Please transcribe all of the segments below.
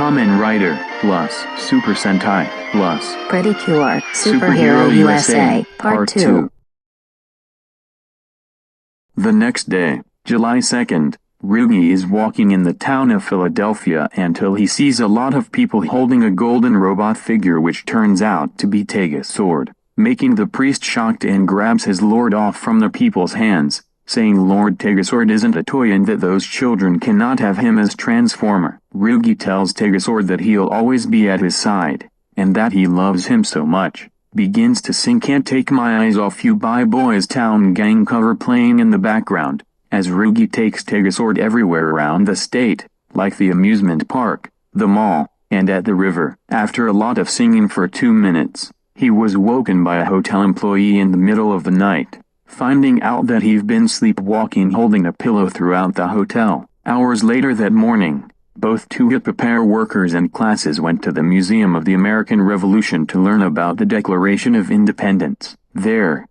Kamen Rider plus Super Sentai plus Pretty Cure, Super Hero USA, Part 2. The next day, July 2nd, Ryugi is walking in the town of Philadelphia until he sees a lot of people holding a golden robot figure which turns out to be Tega's sword, making the priest shocked and grabs his lord off from the people's hands, saying Lord Tegasword isn't a toy and that those children cannot have him as Transformer. Ryugi tells Tegasword that he'll always be at his side, and that he loves him so much. Begins to sing Can't Take My Eyes Off You by Boys Town Gang cover playing in the background, as Ryugi takes Tegasword everywhere around the state, like the amusement park, the mall, and at the river. After a lot of singing for 2 minutes, he was woken by a hotel employee in the middle of the night, finding out that he'd been sleepwalking holding a pillow throughout the hotel. Hours later that morning, both two HIPAA workers and classes went to the Museum of the American Revolution to learn about the Declaration of Independence. Their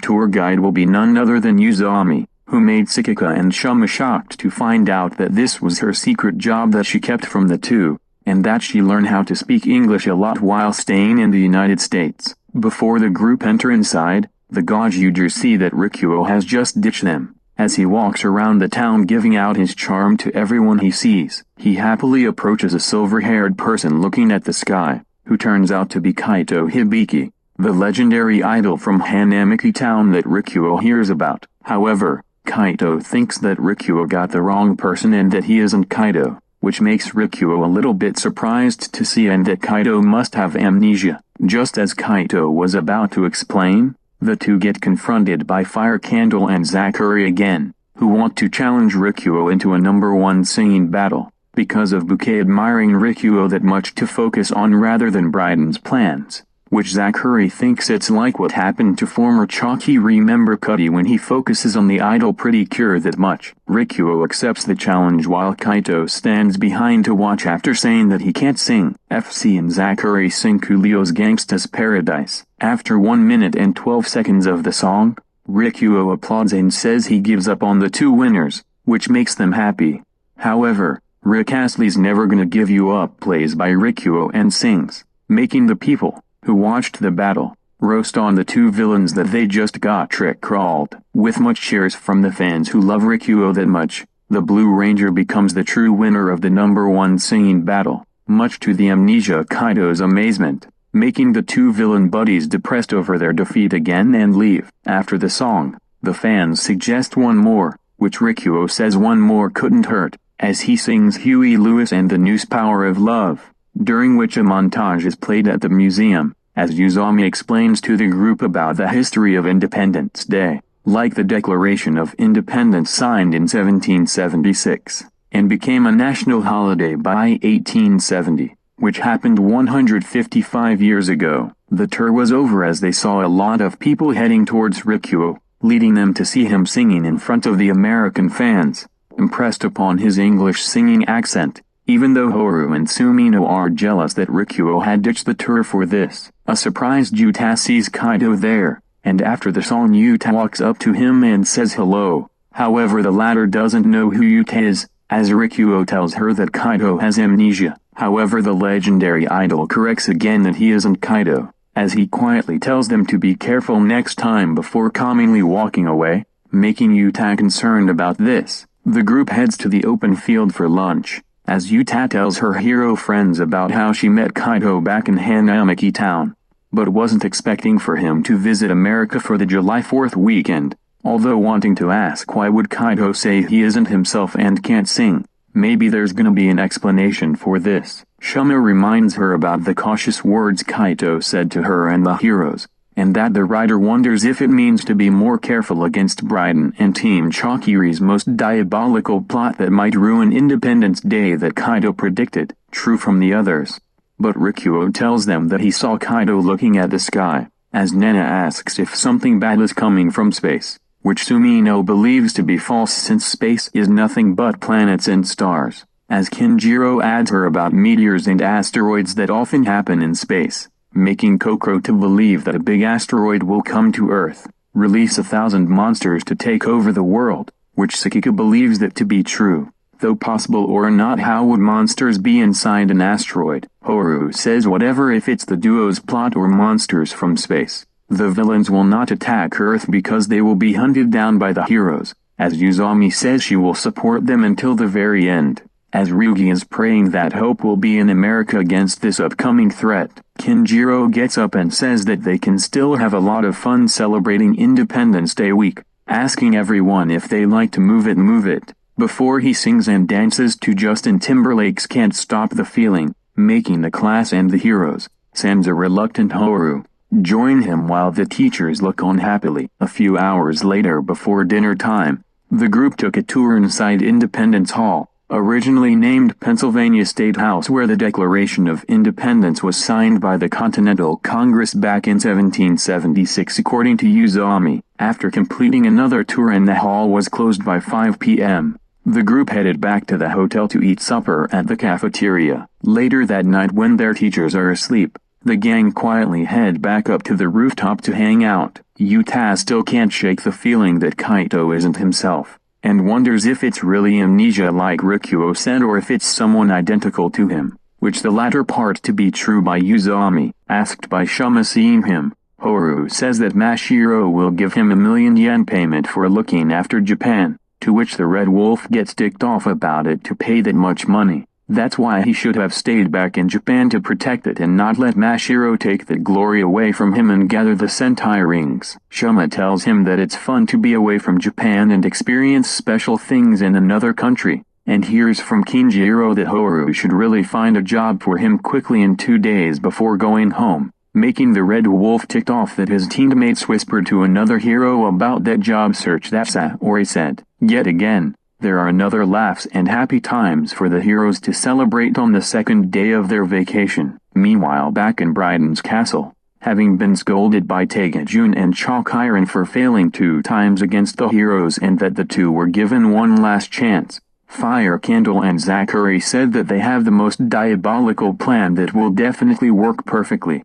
tour guide will be none other than Uzami, who made Sakika and Shuma shocked to find out that this was her secret job that she kept from the two, and that she learned how to speak English a lot while staying in the United States. Before the group enter inside, the Gozyugers see that Rikuo has just ditched them. As he walks around the town giving out his charm to everyone he sees, he happily approaches a silver-haired person looking at the sky, who turns out to be Kaito Hibiki, the legendary idol from Hanamaki Town that Rikuo hears about. However, Kaito thinks that Rikuo got the wrong person and that he isn't Kaito, which makes Rikuo a little bit surprised to see and that Kaito must have amnesia. Just as Kaito was about to explain, the two get confronted by Fire Candle and Zachary again, who want to challenge Rikuo into a #1 singing battle, because of Bouquet admiring Rikuo that much to focus on rather than Briden's plans, which Zachary thinks it's like what happened to former Chokiri member Cuddy when he focuses on the idol Pretty Cure that much. Rikuo accepts the challenge while Kaito stands behind to watch after saying that he can't sing. FC and Zachary sing Coolio's Gangsta's Paradise. After 1 minute and 12 seconds of the song, Rikuo applauds and says he gives up on the two winners, which makes them happy. However, Rick Astley's Never Gonna Give You Up plays by Rikuo and sings, making the people who watched the battle roast on the two villains that they just got trick-crawled. With much cheers from the fans who love Rikuo that much, the Blue Ranger becomes the true winner of the #1 singing battle, much to the Amnesia Kaito's amazement, making the two villain buddies depressed over their defeat again and leave. After the song, the fans suggest one more, which Rikuo says one more couldn't hurt, as he sings Huey Lewis and the Noose Power of Love, during which a montage is played at the museum, as Uzami explains to the group about the history of Independence Day, like the Declaration of Independence signed in 1776, and became a national holiday by 1870, which happened 155 years ago. The tour was over as they saw a lot of people heading towards Rikuo, leading them to see him singing in front of the American fans, impressed upon his English singing accent. Even though Horu and Sumino are jealous that Rikuo had ditched the tour for this, a surprised Yuta sees Kaito there, and after the song Yuta walks up to him and says hello. However, the latter doesn't know who Yuta is, as Rikuo tells her that Kaito has amnesia. However, the legendary idol corrects again that he isn't Kaito, as he quietly tells them to be careful next time before calmly walking away, making Yuta concerned about this. The group heads to the open field for lunch, as Yuta tells her hero friends about how she met Kaito back in Hanamaki Town, but wasn't expecting for him to visit America for the July 4th weekend, although wanting to ask why would Kaito say he isn't himself and can't sing. Maybe there's gonna be an explanation for this. Shuma reminds her about the cautious words Kaito said to her and the heroes, and that the writer wonders if it means to be more careful against Briden and Team Chokiri's most diabolical plot that might ruin Independence Day that Kaito predicted, true from the others. But Rikuo tells them that he saw Kaito looking at the sky, as Nena asks if something bad is coming from space, which Sumino believes to be false since space is nothing but planets and stars, as Kinjiro adds her about meteors and asteroids that often happen in space, making Kokoro to believe that a big asteroid will come to Earth, release 1,000 monsters to take over the world, which Sakika believes that to be true. Though possible or not, how would monsters be inside an asteroid? Horu says whatever if it's the duo's plot or monsters from space. The villains will not attack Earth because they will be hunted down by the heroes, as Uzami says she will support them until the very end. As Ryugi is praying that hope will be in America against this upcoming threat, Kinjiro gets up and says that they can still have a lot of fun celebrating Independence Day week, asking everyone if they like to move it, before he sings and dances to Justin Timberlake's Can't Stop the Feeling, making the class and the heroes, sends a reluctant Horu, join him while the teachers look on happily. A few hours later, before dinner time, the group took a tour inside Independence Hall, originally named Pennsylvania State House, where the Declaration of Independence was signed by the Continental Congress back in 1776 according to Uzami. After completing another tour and the hall was closed by 5 p.m., the group headed back to the hotel to eat supper at the cafeteria. Later that night, when their teachers are asleep, the gang quietly head back up to the rooftop to hang out. Yuta still can't shake the feeling that Kaito isn't himself, and wonders if it's really amnesia like Rikuo said or if it's someone identical to him, which the latter part to be true by Uzami. Asked by Shuma seeing him, Horu says that Mashiro will give him $1,000,000 payment for looking after Japan, to which the Red Wolf gets ticked off about it to pay that much money. That's why he should have stayed back in Japan to protect it and not let Mashiro take that glory away from him and gather the Sentai rings. Shuma tells him that it's fun to be away from Japan and experience special things in another country, and hears from Kinjiro that Horu should really find a job for him quickly in 2 days before going home, making the Red Wolf ticked off that his teammates whispered to another hero about that job search that Saori said. Yet again, there are another laughs and happy times for the heroes to celebrate on the second day of their vacation. Meanwhile, back in Briden's castle, having been scolded by Taegajun and Chokiren for failing 2 times against the heroes and that the two were given one last chance, Fire Candle and Zachary said that they have the most diabolical plan that will definitely work perfectly.